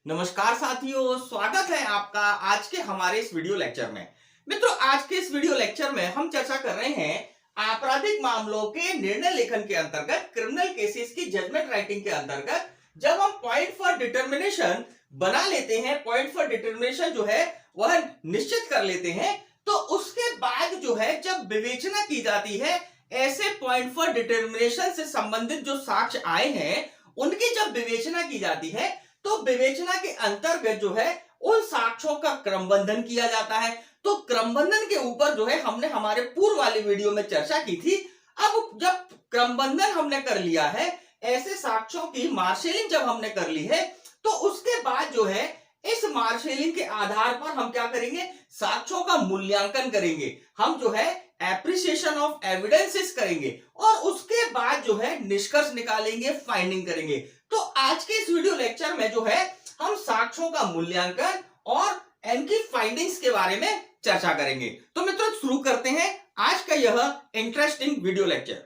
नमस्कार साथियों, स्वागत है आपका आज के हमारे इस वीडियो लेक्चर में। मित्रों, आज के इस वीडियो लेक्चर में हम चर्चा कर रहे हैं आपराधिक मामलों के निर्णय लेखन के अंतर्गत, क्रिमिनल केसेस की जजमेंट राइटिंग के अंतर्गत जब हम पॉइंट फॉर डिटर्मिनेशन बना लेते हैं, पॉइंट फॉर डिटर्मिनेशन जो है वह निश्चित कर लेते हैं, तो उसके बाद जो है जब विवेचना की जाती है, ऐसे पॉइंट फॉर डिटर्मिनेशन से संबंधित जो साक्ष्य आए हैं उनकी जब विवेचना की जाती है तो विवेचना के अंतर्गत जो है उन साक्ष्यों का क्रमबंधन किया जाता है। तो क्रमबंधन के ऊपर जो है हमने हमारे पूर्व वाली वीडियो में चर्चा की थी। अब जब क्रमबंधन हमने कर लिया है, ऐसे साक्ष्यों की मार्शलिंग जब हमने कर ली है, तो उसके बाद जो है इस मार्शलिंग के आधार पर हम क्या करेंगे, साक्ष्यों का मूल्यांकन करेंगे। हम जो है एप्रिसिएशन ऑफ एविडेंसेस करेंगे और उसके बाद जो है निष्कर्ष निकालेंगे, फाइंडिंग करेंगे। तो आज के इस वीडियो लेक्चर में जो है हम साक्ष्यों का मूल्यांकन और इनकी फाइंडिंग्स के बारे में चर्चा करेंगे। तो मित्रों, शुरू करते हैं आज का यह इंटरेस्टिंग वीडियो लेक्चर।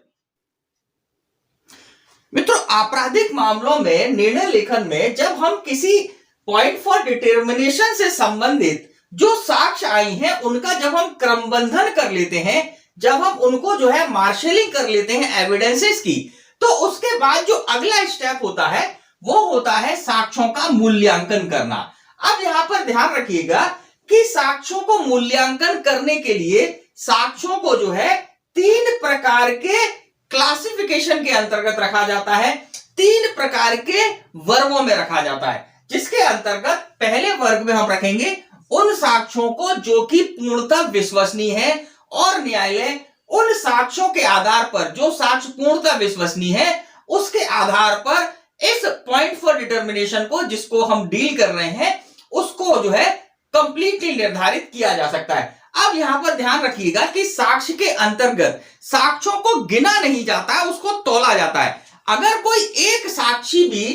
मित्रों, आपराधिक मामलों में निर्णय लेखन में जब हम किसी पॉइंट फॉर डिटर्मिनेशन से संबंधित जो साक्ष्य आई हैं उनका जब हम क्रमबंधन कर लेते हैं, जब हम उनको जो है मार्शलिंग कर लेते हैं एविडेंसेस की, तो उसके बाद जो अगला स्टेप होता है वो होता है साक्ष्यों का मूल्यांकन करना। अब यहां पर ध्यान रखिएगा कि साक्ष्यों को मूल्यांकन करने के लिए साक्ष्यों को जो है तीन प्रकार के क्लासिफिकेशन के अंतर्गत रखा जाता है, तीन प्रकार के वर्गों में रखा जाता है, जिसके अंतर्गत पहले वर्ग में हम रखेंगे उन साक्ष्यों को जो कि पूर्णतः विश्वसनीय है और न्यायालय उन साक्ष्यों के आधार पर, जो साक्ष्य पूर्णतः विश्वसनीय है, उसके आधार पर इस पॉइंट फॉर डिटर्मिनेशन को, जिसको हम डील कर रहे हैं, उसको जो है कंप्लीटली निर्धारित किया जा सकता है। अब यहां पर ध्यान रखिएगा कि साक्ष्य के अंतर्गत साक्ष्यों को गिना नहीं जाता है, उसको तोला जाता है। अगर कोई एक साक्षी भी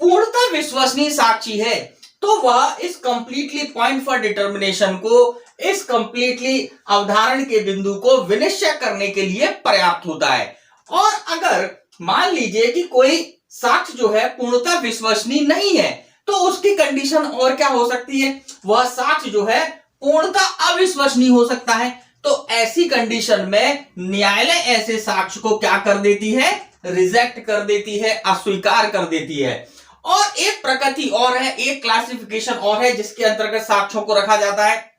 पूर्णतः विश्वसनीय साक्षी है तो वह इस कंप्लीटली पॉइंट फॉर डिटर्मिनेशन को, इस कंप्लीटली अवधारण के बिंदु को विनिश्चय करने के लिए पर्याप्त होता है। और अगर मान लीजिए कि कोई साक्ष्य जो है पूर्णतः विश्वसनीय नहीं है, तो उसकी कंडीशन और क्या हो सकती है, वह साक्ष्य जो है पूर्णतः अविश्वसनीय हो सकता है। तो ऐसी कंडीशन में न्यायालय ऐसे साक्ष्य को क्या कर देती है, रिजेक्ट कर देती है, अस्वीकार कर देती है। और एक प्रकृति और है, एक क्लासिफिकेशन और है जिसके अंतर्गत साक्ष्यों को रखा जाता है।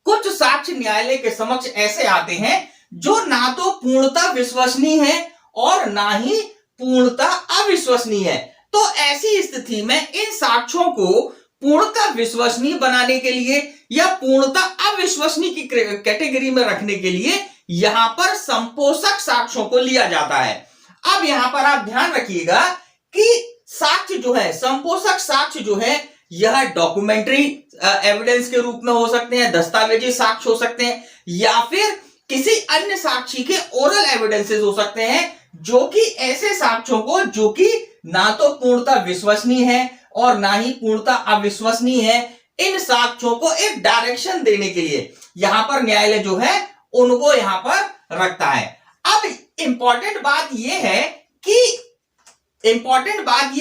कुछ साक्ष्य न्यायालय के समक्ष ऐसे आते हैं जो ना तो पूर्णतः विश्वसनीय है और ना ही पूर्णतः अविश्वसनीय है। तो ऐसी स्थिति में इन साक्ष्यों को पूर्णतः विश्वसनीय बनाने के लिए या पूर्णतः अविश्वसनीय की कैटेगरी में रखने के लिए यहां पर संपोषक साक्ष्यों को लिया जाता है। अब यहां पर आप ध्यान रखिएगा कि साक्ष्य जो है, संपोषक साक्ष्य जो है, यह डॉक्यूमेंट्री एविडेंस के रूप में हो सकते हैं, दस्तावेजी साक्ष्य हो सकते हैं, या फिर किसी अन्य साक्षी के ओरल एविडेंसेस हो सकते हैं, जो कि ऐसे साक्ष्यों को जो कि ना तो पूर्णतः विश्वसनीय है और ना ही पूर्णतः अविश्वसनीय है, इन साक्ष्यों को एक डायरेक्शन देने के लिए यहां पर न्यायालय जो है उनको यहां पर रखता है। अब इंपॉर्टेंट बात यह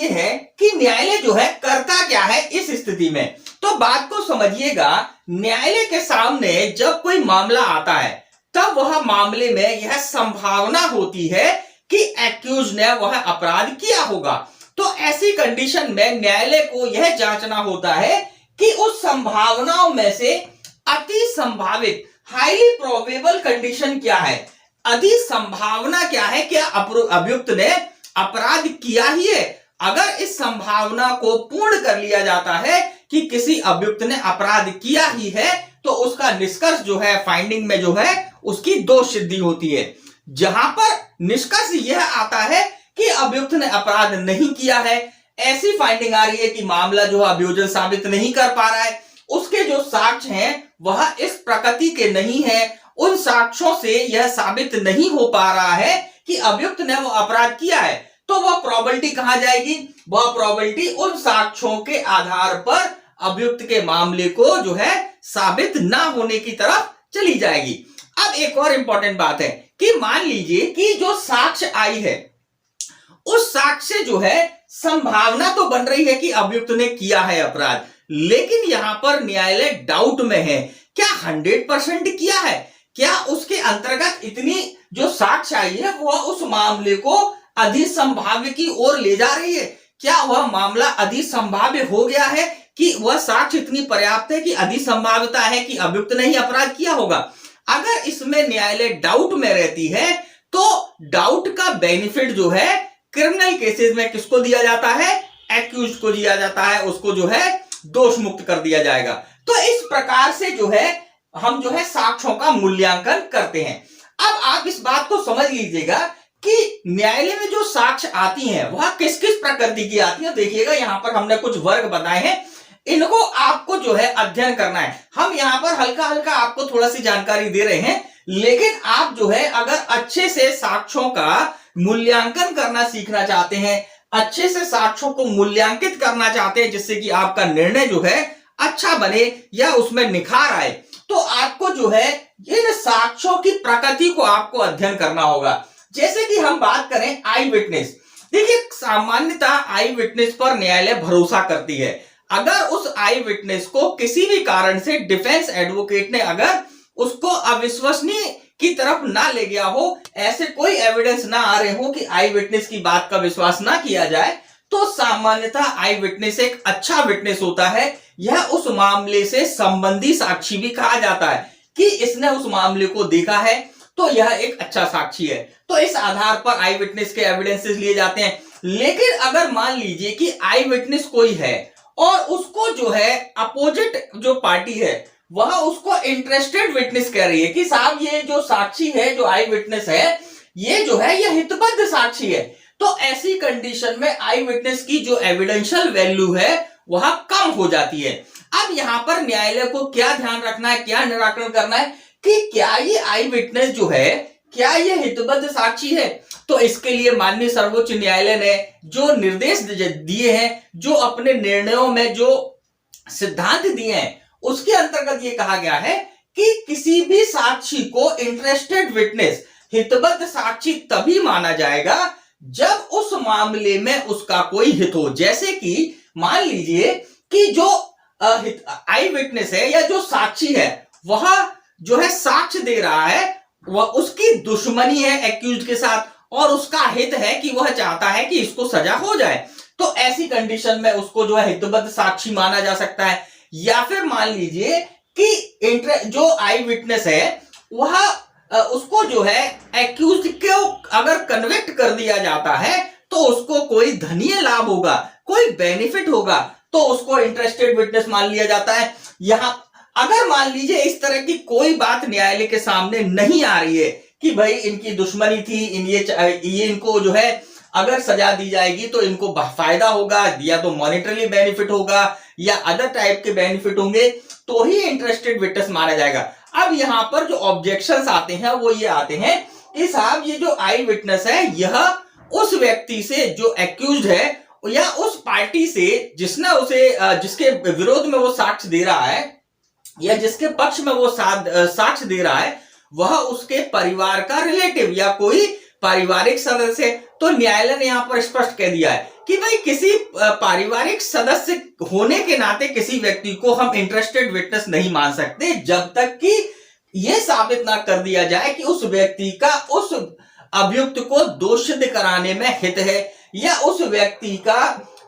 है कि न्यायालय जो है करता क्या है इस स्थिति में। तो बात को समझिएगा, न्यायालय के सामने जब कोई मामला आता है तब वह मामले में यह संभावना होती है कि एक्यूज ने वह अपराध किया होगा। तो ऐसी कंडीशन में न्यायालय को यह जांचना होता है कि उस संभावनाओं में से अति संभावित, हाईली प्रोबेबल कंडीशन क्या है, अधिक संभावना क्या है, क्या अभियुक्त ने अपराध किया ही है। अगर इस संभावना को पूर्ण कर लिया जाता है कि किसी अभियुक्त ने अपराध किया ही है, तो उसका निष्कर्ष जो है, फाइंडिंग में जो है, उसकी दोष सिद्धि होती है। जहां पर निष्कर्ष यह आता है कि अभियुक्त ने अपराध नहीं किया है, ऐसी फाइंडिंग आ रही है कि मामला जो अभियोजन साबित नहीं कर पा रहा है, उसके जो साक्ष्य हैं वह इस प्रकृति के नहीं है, उन साक्ष्यों से यह साबित नहीं हो पा रहा है कि अभियुक्त ने वो अपराध किया है, तो वह प्रोबेबिलिटी कहां जाएगी, वह प्रोबेबिलिटी उन साक्ष्यों के आधार पर अभियुक्त के मामले को जो है साबित ना होने की तरफ चली जाएगी। अब एक और इंपॉर्टेंट बात है कि मान लीजिए कि जो साक्ष्य आई है उस साक्ष्य जो है संभावना तो बन रही है कि अभियुक्त ने किया है अपराध, लेकिन यहां पर न्यायालय डाउट में है, क्या 100% किया है? क्या उसके अंतर्गत इतनी जो साक्ष्य आई है वह उस मामले को अधिसंभाव्य की ओर ले जा रही है? क्या वह मामला अधिसंभाव्य हो गया है कि वह साक्ष्य इतनी पर्याप्त है कि अधिसंभाव्यता है कि अभियुक्त ने ही अपराध किया होगा? अगर इसमें न्यायालय डाउट में रहती है तो डाउट का बेनिफिट जो है क्रिमिनल केसेस में किसको दिया जाता है? एक्यूज को दिया जाता है, उसको जो है दोष मुक्त कर दिया जाएगा। तो इस प्रकार से जो है हम जो है साक्ष्यों का मूल्यांकन करते हैं। अब आप इस बात को समझ लीजिएगा कि न्यायालय में जो साक्ष्य आती हैं वह किस किस प्रकृति की आती है। देखिएगा यहां पर हमने कुछ वर्ग बताए हैं, इनको आपको जो है अध्ययन करना है। हम यहां पर हल्का हल्का आपको थोड़ा सी जानकारी दे रहे हैं, लेकिन आप जो है अगर अच्छे से साक्ष्यों का मूल्यांकन करना सीखना चाहते हैं, अच्छे से साक्ष्यों को मूल्यांकित करना चाहते हैं जिससे कि आपका निर्णय जो है अच्छा बने या उसमें निखार आए, तो आपको जो है इन साक्ष्यों की प्रकृति को आपको अध्ययन करना होगा। जैसे कि हम बात करें आई विटनेस, देखिए सामान्यतः आई विटनेस पर न्यायालय भरोसा करती है। अगर उस आई विटनेस को किसी भी कारण से डिफेंस एडवोकेट ने अगर उसको अविश्वसनीय की तरफ ना ले गया हो, ऐसे कोई एविडेंस ना आ रहे हो कि आई विटनेस की बात का विश्वास ना किया जाए, तो सामान्यतः आई विटनेस एक अच्छा विटनेस होता है। यह उस मामले से संबंधी साक्षी भी कहा जाता है कि इसने उस मामले को देखा है, तो यह एक अच्छा साक्षी है। तो इस आधार पर आई विटनेस के एविडेंसेस लिए जाते हैं। लेकिन अगर मान लीजिए कि आई विटनेस कोई है और उसको जो है अपोजिट जो पार्टी है वह उसको इंटरेस्टेड विटनेस कह रही है कि साहब ये जो साक्षी है, जो आई विटनेस है, ये जो है ये हितबद्ध साक्षी है, तो ऐसी कंडीशन में आई विटनेस की जो एविडेंशियल वैल्यू है वह कम हो जाती है। अब यहां पर न्यायालय को क्या ध्यान रखना है, क्या निराकरण करना है कि क्या ये आई विटनेस जो है क्या ये हितबद्ध साक्षी है? तो इसके लिए माननीय सर्वोच्च न्यायालय ने जो निर्देश दिए हैं, जो अपने निर्णयों में जो सिद्धांत दिए हैं, उसके अंतर्गत ये कहा गया है कि किसी भी साक्षी को इंटरेस्टेड विटनेस हितबद्ध साक्षी तभी माना जाएगा जब उस मामले में उसका कोई हित हो। जैसे कि मान लीजिए कि जो आई विटनेस है या जो साक्षी है वह जो है साक्ष्य दे रहा है, वह उसकी दुश्मनी है एक्यूज के साथ और उसका हित है कि वह चाहता है कि इसको सजा हो जाए, तो ऐसी कंडीशन में उसको जो है हितबद्ध साक्षी माना जा सकता है। या फिर मान लीजिए कि जो आई विटनेस है वह उसको जो है एक्यूज को अगर कन्विक्ट कर दिया जाता है तो उसको कोई धनीय लाभ होगा, कोई बेनिफिट होगा, तो उसको इंटरेस्टेड विटनेस मान लिया जाता है। यहां अगर मान लीजिए इस तरह की कोई बात न्यायालय के सामने नहीं आ रही है कि भाई इनकी दुश्मनी थी, ये इनको जो है अगर सजा दी जाएगी तो इनको फायदा होगा, या तो मॉनिटरी बेनिफिट होगा या अदर टाइप के बेनिफिट होंगे, तो ही इंटरेस्टेड विटनेस माना जाएगा। अब यहां पर जो ऑब्जेक्शंस आते हैं वो ये आते हैं कि साहब ये जो आई विटनेस है यह उस व्यक्ति से जो एक्यूज्ड है या उस पार्टी से जिसने उसे जिसके विरोध में वो साक्ष्य दे रहा है या जिसके पक्ष में वो साक्ष्य दे रहा है वह उसके परिवार का रिलेटिव या कोई पारिवारिक सदस्य। तो न्यायालय ने यहां पर स्पष्ट कह दिया है कि भाई किसी पारिवारिक सदस्य होने के नाते किसी व्यक्ति को हम इंटरेस्टेड विटनेस नहीं मान सकते जब तक कि यह साबित ना कर दिया जाए कि उस व्यक्ति का उस अभियुक्त को दोषित कराने में हित है या उस व्यक्ति का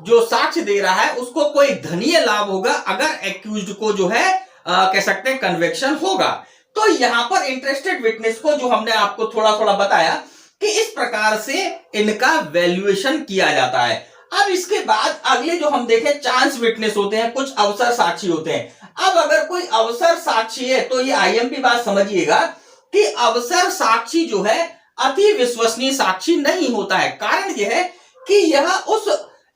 जो साक्ष्य दे रहा है उसको कोई धनीय लाभ होगा अगर एक्यूज्ड को जो है कह सकते हैं कन्विक्शन होगा। तो यहां पर इंटरेस्टेड विटनेस को जो हमने आपको थोड़ा थोड़ा बताया कि इस प्रकार से इनका वैल्यूएशन किया जाता है। अब इसके बाद अगले जो हम देखें चांस विटनेस होते हैं, कुछ अवसर साक्षी होते हैं। अब अगर कोई अवसर साक्षी है तो ये आईएमपी बात समझिएगा कि अवसर साक्षी जो है अति विश्वसनीय साक्षी नहीं होता है। कारण यह है कि यह उस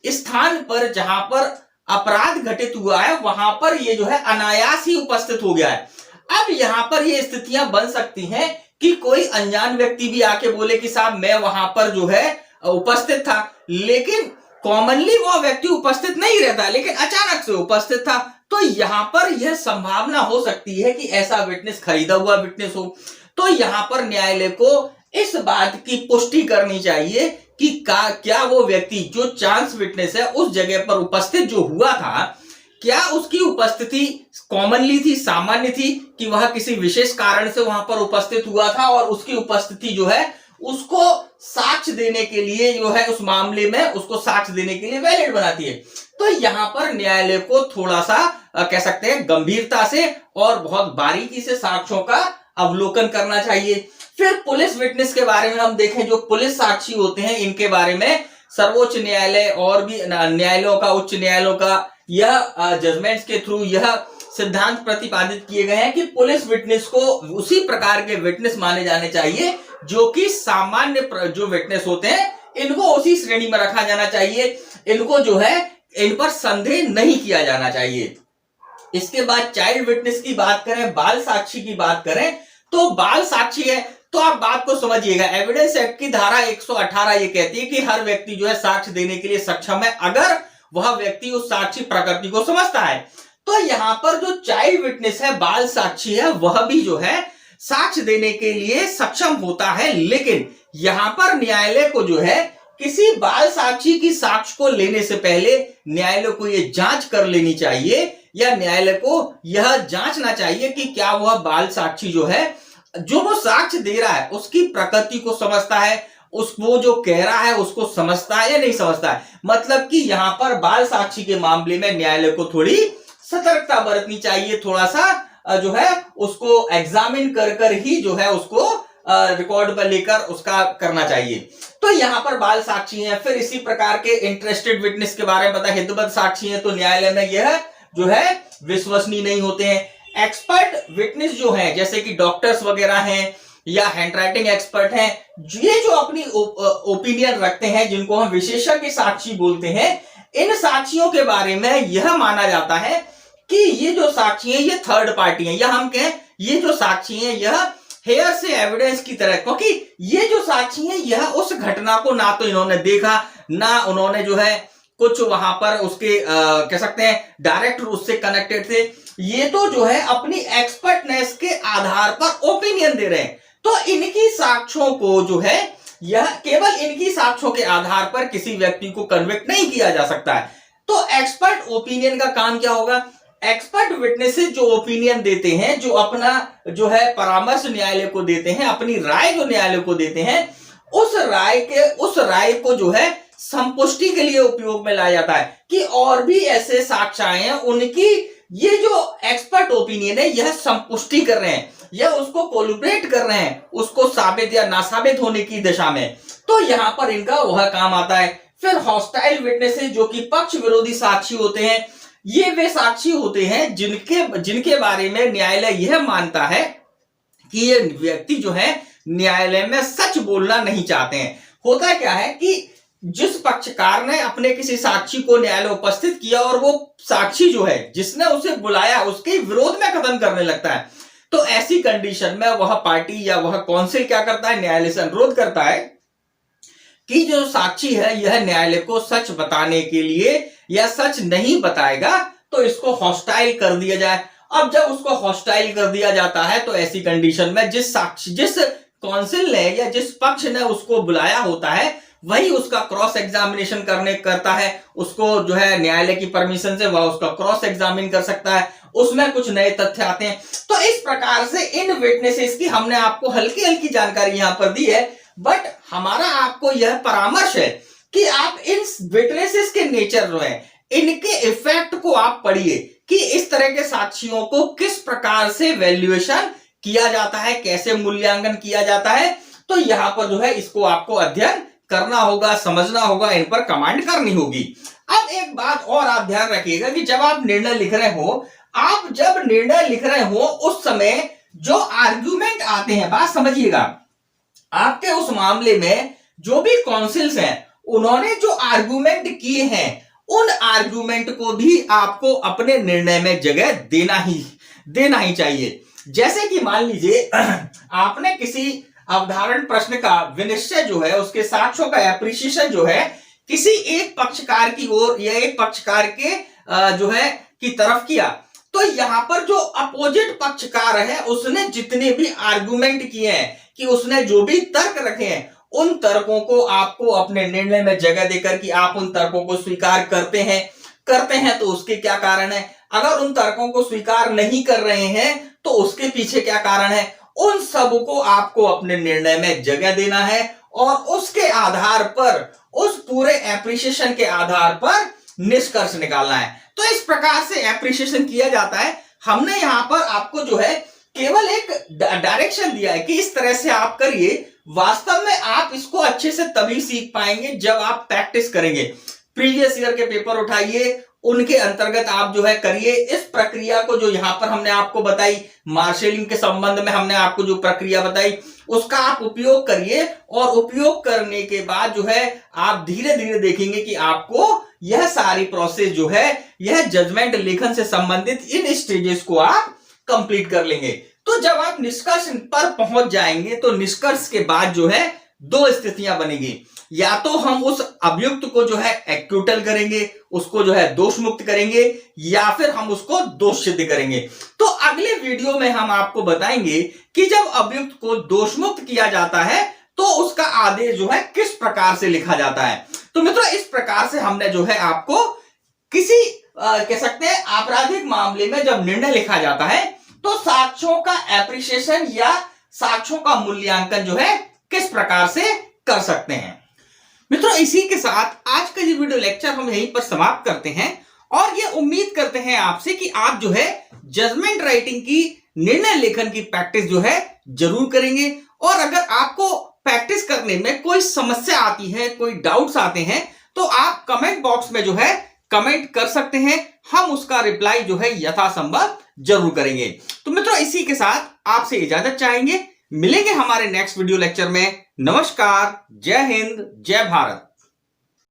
स्थान पर जहां पर अपराध घटित हुआ है वहां पर ये जो है अनायास ही उपस्थित हो गया है। अब यहां पर ये स्थितियां बन सकती हैं कि कोई अनजान व्यक्ति भी आके बोले कि साहब मैं वहां पर जो है उपस्थित था, लेकिन कॉमनली वो व्यक्ति उपस्थित नहीं रहता लेकिन अचानक से उपस्थित था। तो यहां पर यह संभावना हो सकती है कि ऐसा विटनेस खरीदा हुआ विटनेस हो। तो यहां पर न्यायालय को इस बात की पुष्टि करनी चाहिए कि क्या वो व्यक्ति जो चांस विटनेस है उस जगह पर उपस्थित जो हुआ था, क्या उसकी उपस्थिति कॉमनली थी, सामान्य थी, कि वह किसी विशेष कारण से वहां पर उपस्थित हुआ था और उसकी उपस्थिति जो है उसको साक्ष्य देने के लिए जो है उस मामले में उसको साक्ष्य देने के लिए वैलिड बनाती है। तो यहां पर न्यायालय को थोड़ा सा कह सकते हैं गंभीरता से और बहुत बारीकी से साक्ष्यों का अवलोकन करना चाहिए। फिर पुलिस विटनेस के बारे में हम देखें, जो पुलिस साक्षी होते हैं इनके बारे में सर्वोच्च न्यायालय और भी न्यायालयों का, उच्च न्यायालयों का यह जजमेंट्स के थ्रू यह सिद्धांत प्रतिपादित किए गए हैं कि पुलिस विटनेस को उसी प्रकार के विटनेस माने जाने चाहिए जो कि सामान्य जो विटनेस होते हैं इनको उसी श्रेणी में रखा जाना चाहिए, इनको जो है इन पर संदेह नहीं किया जाना चाहिए। इसके बाद चाइल्ड विटनेस की बात करें, बाल साक्षी की बात करें, तो बाल साक्षी है तो आप बात को समझिएगा। एविडेंस एक्ट की धारा 118 ये कहती है कि हर व्यक्ति जो है साक्ष्य देने के लिए सक्षम है अगर वह व्यक्ति उस साक्षी प्रकृति को समझता है। तो यहां पर जो चाइल्ड विटनेस है, बाल साक्षी है, वह भी जो है साक्ष्य देने के लिए सक्षम होता है, लेकिन यहां पर न्यायालय को जो है किसी बाल साक्षी की साक्ष्य को लेने से पहले न्यायालय को यह जांच कर लेनी चाहिए या न्यायालय को यह जांचना चाहिए कि क्या वह बाल साक्षी जो है जो वो साक्ष्य दे रहा है उसकी प्रकृति को समझता है, उस वो जो कह रहा है उसको समझता है या नहीं समझता है। मतलब कि यहां पर बाल साक्षी के मामले में न्यायालय को थोड़ी सतर्कता बरतनी चाहिए, थोड़ा सा जो है उसको एग्जामिन कर ही जो है उसको रिकॉर्ड पर लेकर उसका करना चाहिए। तो यहां पर बाल साक्षी हैं। फिर इसी प्रकार के इंटरेस्टेड विटनेस के बारे में पता, हितबद्ध साक्षी हैं, तो न्यायालय में यह जो है विश्वसनीय नहीं होते हैं। एक्सपर्ट विटनेस जो है जैसे कि डॉक्टर्स वगैरह हैं या हैंडराइटिंग एक्सपर्ट हैं, ये जो अपनी ओपिनियन रखते हैं जिनको हम विशेषज्ञ साक्षी बोलते हैं, इन साक्षियों के बारे में यह माना जाता है कि ये जो साक्षी हैं ये थर्ड पार्टी हैं, या हम कहें ये जो साक्षी हैं यह हेयर से एविडेंस की तरह, क्योंकि ये जो साक्षी हैं यह उस घटना को ना तो इन्होंने देखा, ना उन्होंने जो है कुछ वहां पर उसके कह सकते हैं डायरेक्ट उससे कनेक्टेड थे, ये तो जो है अपनी एक्सपर्टनेस के आधार पर ओपिनियन दे रहे हैं। तो इनकी साक्ष्यों को जो है यह केवल इनकी साक्ष्यों के आधार पर किसी व्यक्ति को कन्विक्ट नहीं किया जा सकता है। तो एक्सपर्ट ओपिनियन का काम क्या होगा? एक्सपर्ट विटनेसेस जो ओपिनियन देते हैं, जो अपना जो है परामर्श न्यायालय को देते हैं, अपनी राय जो न्यायालय को देते हैं, उस राय को जो है संपुष्टि के लिए उपयोग में लाया जाता है कि और भी ऐसे साक्ष्य आए हैं, उनकी ये जो एक्सपर्ट ओपिनियन है यह संपुष्टि कर रहे हैं, यह उसको कोलैबोरेट कर रहे हैं उसको साबित या नासाबित होने की दिशा में। तो यहां पर इनका वह काम आता है। फिर हॉस्टाइल विटनेसेस जो कि पक्ष विरोधी साक्षी होते हैं, ये वे साक्षी होते हैं जिनके बारे में न्यायालय यह मानता है कि ये व्यक्ति जो है न्यायालय में सच बोलना नहीं चाहते हैं। होता क्या है कि जिस पक्षकार ने अपने किसी साक्षी को न्यायालय उपस्थित किया और वो साक्षी जो है जिसने उसे बुलाया उसके विरोध में कथन करने लगता है, तो ऐसी कंडीशन में वह पार्टी या वह काउंसिल क्या करता है, न्यायालय से अनुरोध करता है कि जो साक्षी है यह न्यायालय को सच बताने के लिए या सच नहीं बताएगा तो इसको हॉस्टाइल कर दिया जाए। अब जब उसको हॉस्टाइल कर दिया जाता है तो ऐसी कंडीशन में जिस काउंसिल ने या जिस पक्ष ने उसको बुलाया होता है वही उसका क्रॉस एग्जामिनेशन करता है, उसको जो है न्यायालय की परमिशन से वह उसका क्रॉस एग्जामिन कर सकता है, उसमें कुछ नए तथ्य आते हैं। तो इस प्रकार से इन विटनेसेस की हमने आपको हल्की हल्की जानकारी यहां पर दी है, बट हमारा आपको यह परामर्श है कि आप इन विटनेसेस के नेचर जो है इनके इफेक्ट को आप पढ़िए कि इस तरह के साक्षियों को किस प्रकार से वैल्यूएशन किया जाता है, कैसे मूल्यांकन किया जाता है। तो यहां पर जो है इसको आपको अध्ययन करना होगा, समझना होगा, इन पर कमांड करनी होगी। अब एक बात और आप ध्यान रखिएगा कि जब आप निर्णय लिख रहे हो, आप जब निर्णय लिख रहे हो उस समय जो आर्ग्यूमेंट आते हैं, बात समझिएगा, आपके उस मामले में जो भी काउंसिल्स हैं उन्होंने जो आर्ग्यूमेंट किए हैं उन आर्ग्यूमेंट को भी आपको अपने निर्णय में जगह देना ही चाहिए। जैसे कि मान लीजिए आपने किसी अवधारण प्रश्न का विनिश्चय जो है उसके साक्ष्यों का एप्रिसिएशन जो है किसी एक पक्षकार की ओर या एक पक्षकार के जो है की तरफ किया, तो यहां पर जो अपोजिट पक्षकार है उसने जितने भी आर्गुमेंट किए हैं कि उसने जो भी तर्क रखे हैं उन तर्कों को आपको अपने निर्णय में जगह देकर कि आप उन तर्कों को स्वीकार करते हैं तो उसके क्या कारण है, अगर उन तर्कों को स्वीकार नहीं कर रहे हैं तो उसके पीछे क्या कारण है, उन सब को आपको अपने निर्णय में जगह देना है और उसके आधार पर, उस पूरे एप्रिसिएशन के आधार पर निष्कर्ष निकालना है। तो इस प्रकार से एप्रिसिएशन किया जाता है। हमने यहां पर आपको जो है केवल एक डायरेक्शन दिया है कि इस तरह से आप करिए। वास्तव में आप इसको अच्छे से तभी सीख पाएंगे जब आप प्रैक्टिस करेंगे। प्रीवियस ईयर के पेपर उठाइए, उनके अंतर्गत आप जो है करिए इस प्रक्रिया को जो यहां पर हमने आपको बताई, मार्शलिंग के संबंध में हमने आपको जो प्रक्रिया बताई उसका आप उपयोग करिए और उपयोग करने के बाद जो है आप धीरे धीरे देखेंगे कि आपको यह सारी प्रोसेस जो है, यह जजमेंट लेखन से संबंधित इन स्टेजेस को आप कंप्लीट कर लेंगे। तो जब आप निष्कर्ष पर पहुंच जाएंगे तो निष्कर्ष के बाद जो है दो स्थितियां बनेगी, या तो हम उस अभियुक्त को जो है एक्यूटल करेंगे, उसको जो है दोष मुक्त करेंगे, या फिर हम उसको दोष सिद्ध करेंगे। तो अगले वीडियो में हम आपको बताएंगे कि जब अभियुक्त को दोष मुक्त किया जाता है तो उसका आदेश जो है किस प्रकार से लिखा जाता है। तो मित्रों, इस प्रकार से हमने जो है आपको किसी कह सकते हैं आपराधिक मामले में जब निर्णय लिखा जाता है तो साक्ष्यों का एप्रिसिएशन या साक्ष्यों का मूल्यांकन जो है किस प्रकार से कर सकते हैं। मित्रों, इसी के साथ आज का ये वीडियो लेक्चर हम यहीं पर समाप्त करते हैं और ये उम्मीद करते हैं आपसे कि आप जो है जजमेंट राइटिंग की, निर्णय लेखन की प्रैक्टिस जो है जरूर करेंगे। और अगर आपको प्रैक्टिस करने में कोई समस्या आती है, कोई डाउट्स आते हैं, तो आप कमेंट बॉक्स में जो है कमेंट कर सकते हैं। हम उसका रिप्लाई जो है यथासंभव जरूर करेंगे। तो मित्रों, इसी के साथ आपसे इजाजत चाहेंगे। मिलेंगे हमारे नेक्स्ट वीडियो लेक्चर में। नमस्कार, जय हिंद, जय भारत।